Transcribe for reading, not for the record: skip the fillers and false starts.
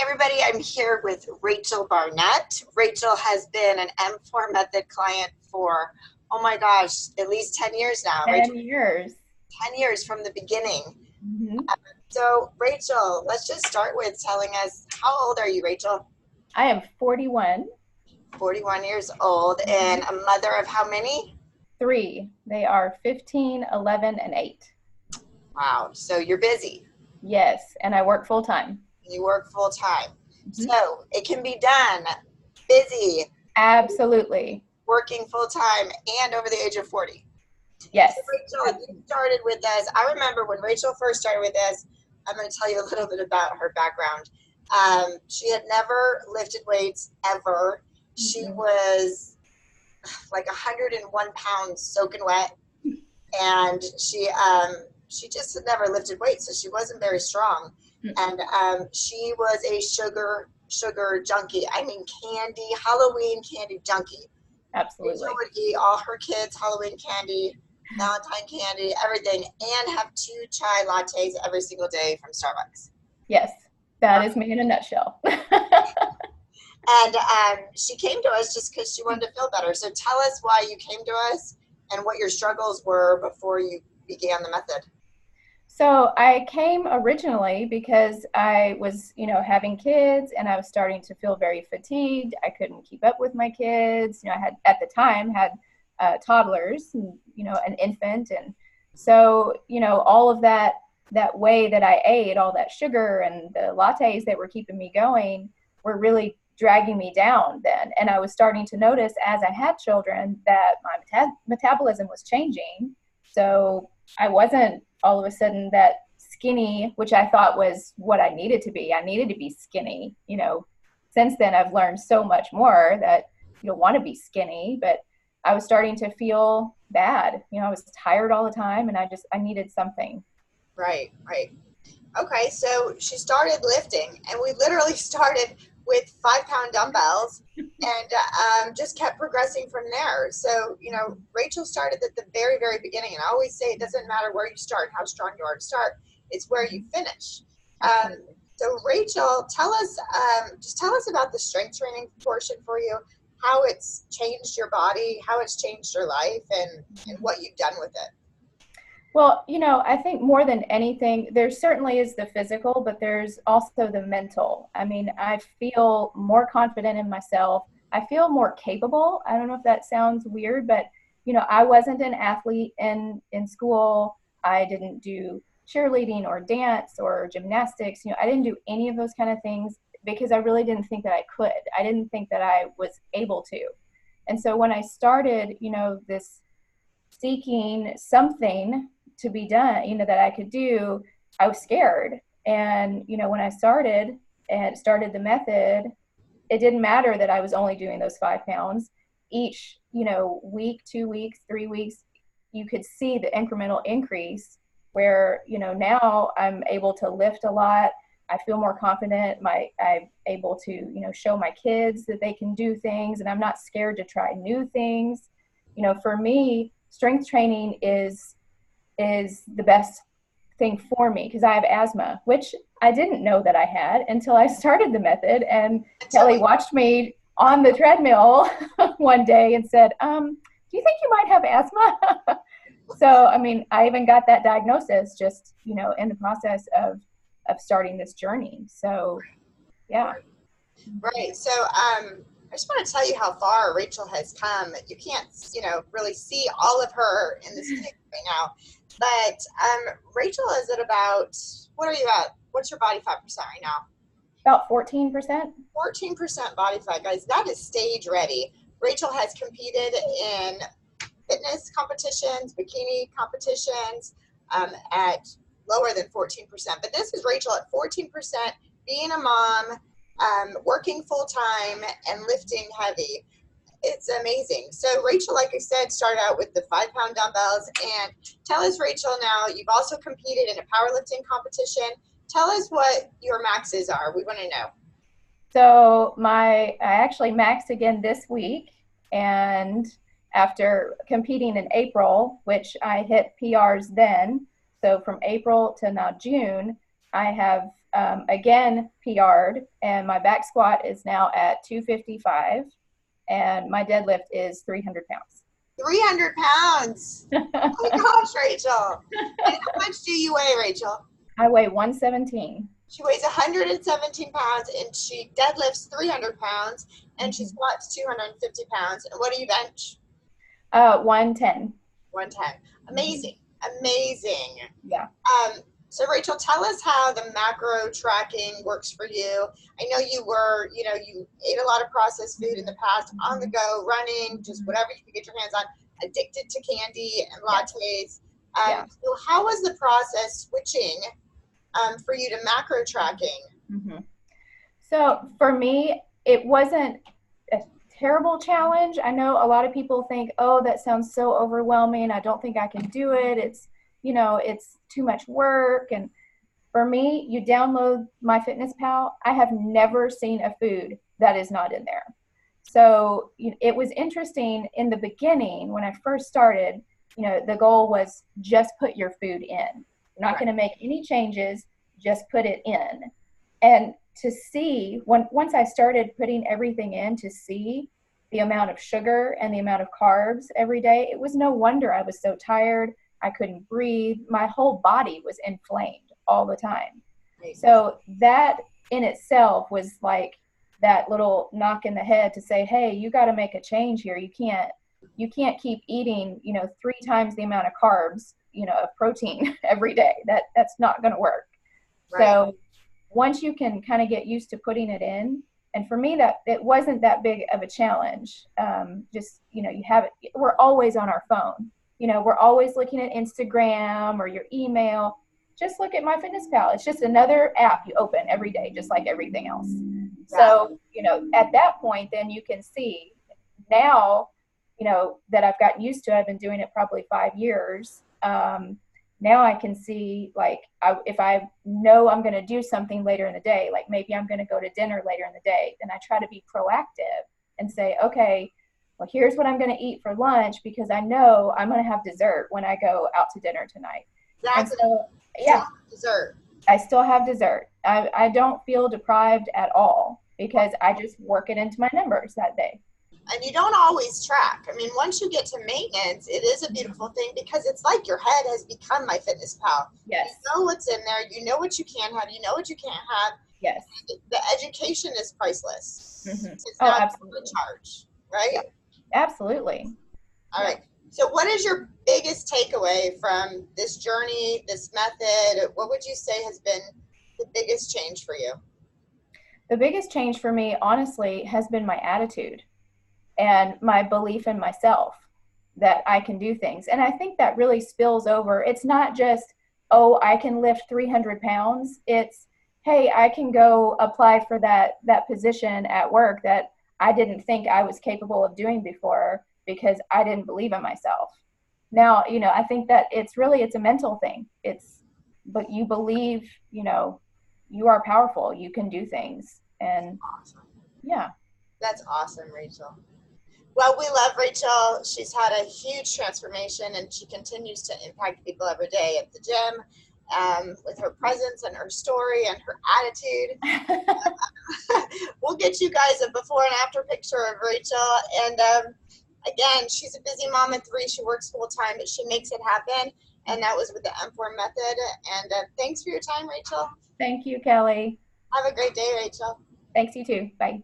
everybody, I'm here with Rachael Barnett. Rachael has been an M4 method client for, oh my gosh, at least 10 years now. 10 Rachael, years. 10 years from the beginning. hmm So Rachael, let's just start with telling us, how old are you, Rachael? I am 41. 41 years old Mhm. and a mother of how many? Three. They are 15, 11, and 8. Wow, so you're busy. Yes, and I work full time. You work full time. hmm So it can be done, busy, Absolutely. working full time, and over the age of 40. So Yes. Rachael, you Absolutely. started with us. I remember when Rachael first started with us. I'm going to tell you a little bit about her background. She had never lifted weights ever. She Mhm. was like 101 pounds soaking wet, and she just had never lifted weights, so she wasn't very strong. Mm-mm. And she was a sugar junkie. I mean, candy, Halloween candy junkie. Rachel Absolutely. would eat all her kids' Halloween candy, Valentine candy, everything, and have two chai lattes every single day from Starbucks. Yes, that is me in a nutshell. And she came to us just because she wanted to feel better. So tell us why you came to us and what your struggles were before you began the method. So I came originally because I was, having kids and I was starting to feel very fatigued. I couldn't keep up with my kids. I had at the time had toddlers, and, an infant, and so all of that way that I ate, all that sugar and the lattes that were keeping me going, were really dragging me down then. And I was starting to notice as I had children that my metabolism was changing. So I wasn't all of a sudden that skinny, which I thought was what I needed to be. I needed to be skinny. Since then I've learned so much more that you don't want to be skinny, but I was starting to feel bad. I was tired all the time and I needed something. Right, right. Okay, so she started lifting, and we literally started with 5 pound dumbbells and just kept progressing from there. So, Rachel started at the very, very beginning. And I always say it doesn't matter where you start, how strong you are to start, it's where you finish. Um, Absolutely. so, Rachel, just tell us about the strength training portion for you, how it's changed your body, how it's changed your life, and what you've done with it. Well, I think more than anything, there certainly is the physical, but there's also the mental. I mean, I feel more confident in myself. I feel more capable. I don't know if that sounds weird, but I wasn't an athlete in school. I didn't do cheerleading or dance or gymnastics. I didn't do any of those kind of things because I really didn't think that I could. I didn't think that I was able to. And so when I started, this seeking something to be done, that I could do, I was scared. And, when I started the method, it didn't matter that I was only doing those 5 pounds. Each, week, 2 weeks, 3 weeks, you could see the incremental increase where, now I'm able to lift a lot. I feel more confident. I'm able to, show my kids that they can do things, and I'm not scared to try new things. For me, strength training is the best thing for me because I have asthma, which I didn't know that I had until I started the method. And Until Kelly we, watched me on the treadmill one day and said, "Do you think you might have asthma?" So, I mean, I even got that diagnosis just, in the process of starting this journey. So, yeah. right. So, I just want to tell you how far Rachel has come. You can't, really see all of her in this pic right now, but Rachel is at about, what are you at? What's your body fat percent right now? About 14%. 14% body fat, guys. That is stage ready. Rachel has competed in fitness competitions, bikini competitions at lower than 14%. But this is Rachel at 14%, being a mom, working full time, and lifting heavy. It's amazing. So, Rachel, like I said, started out with the 5 pound dumbbells. And tell us, Rachel, now you've also competed in a powerlifting competition. Tell us what your maxes are. We want to know. So I actually maxed again this week, and after competing in April, which I hit PRs then, so from April to now June, I have again PR'd, and my back squat is now at 255, and my deadlift is 300 pounds. 300 pounds. Oh my gosh, Rachel. And how much do you weigh, Rachel? I weigh 117. She weighs 117 pounds and she deadlifts 300 pounds and she squats 250 pounds. And what do you bench? 110. 110. Amazing. Amazing. Yeah. So Rachel, tell us how the macro tracking works for you. I know you were, you ate a lot of processed food in the past, on the go, running, just whatever you could get your hands on, addicted to candy and lattes. So how was the process switching for you to macro tracking? So for me, it wasn't a terrible challenge. I know a lot of people think, oh, that sounds so overwhelming. I don't think I can do it. It's too much work. And for me, you download MyFitnessPal. I have never seen a food that is not in there. So it was interesting in the beginning when I first started, the goal was just put your food in. You're not going to make any changes, just put it in. And to see, once I started putting everything in, to see the amount of sugar and the amount of carbs every day, it was no wonder I was so tired. I couldn't breathe. My whole body was inflamed all the time. So that in itself was like that little knock in the head to say, hey, you got to make a change here. You can't keep eating, 3 times the amount of carbs, of protein every day. That's not going to work. Right. So once you can kind of get used to putting it in, and for me, that it wasn't that big of a challenge. You have it. We're always on our phone. We're always looking at Instagram or your email. Just look at MyFitnessPal. It's just another app you open every day, just like everything else. So, at that point, then you can see now, that I've gotten used to it. I've been doing it probably 5 years. Now I can see, like, if I know I'm going to do something later in the day, like maybe I'm going to go to dinner later in the day, then I try to be proactive and say, okay, well, here's what I'm going to eat for lunch because I know I'm going to have dessert when I go out to dinner tonight. Exactly. And so, yeah, dessert. I still have dessert. I don't feel deprived at all because I just work it into my numbers that day. And you don't always track. I mean, once you get to maintenance, it is a beautiful thing because it's like your head has become MyFitnessPal. Yes. You know what's in there. You know what you can have. You know what you can't have. Yes. The education is priceless. It's not absolutely. A charge, right? Yeah. Absolutely. All right. So what is your biggest takeaway from this journey, this method? What would you say has been the biggest change for you? The biggest change for me, honestly, has been my attitude and my belief in myself that I can do things. And I think that really spills over. It's not just, oh, I can lift 300 pounds. It's, hey, I can go apply for that position at work that I didn't think I was capable of doing before because I didn't believe in myself. Now, I think that it's a mental thing. But you believe, you are powerful. You can do things. And awesome. Yeah. That's awesome, Rachel. Well, we love Rachel. She's had a huge transformation and she continues to impact people every day at the gym with her presence and her story and her attitude. We'll get you guys a before and after picture of Rachel. And again, she's a busy mom at 3. She works full time, but she makes it happen. And that was with the M4 method. And thanks for your time, Rachel. Thank you, Kelly. Have a great day, Rachel. Thanks, you too. Bye.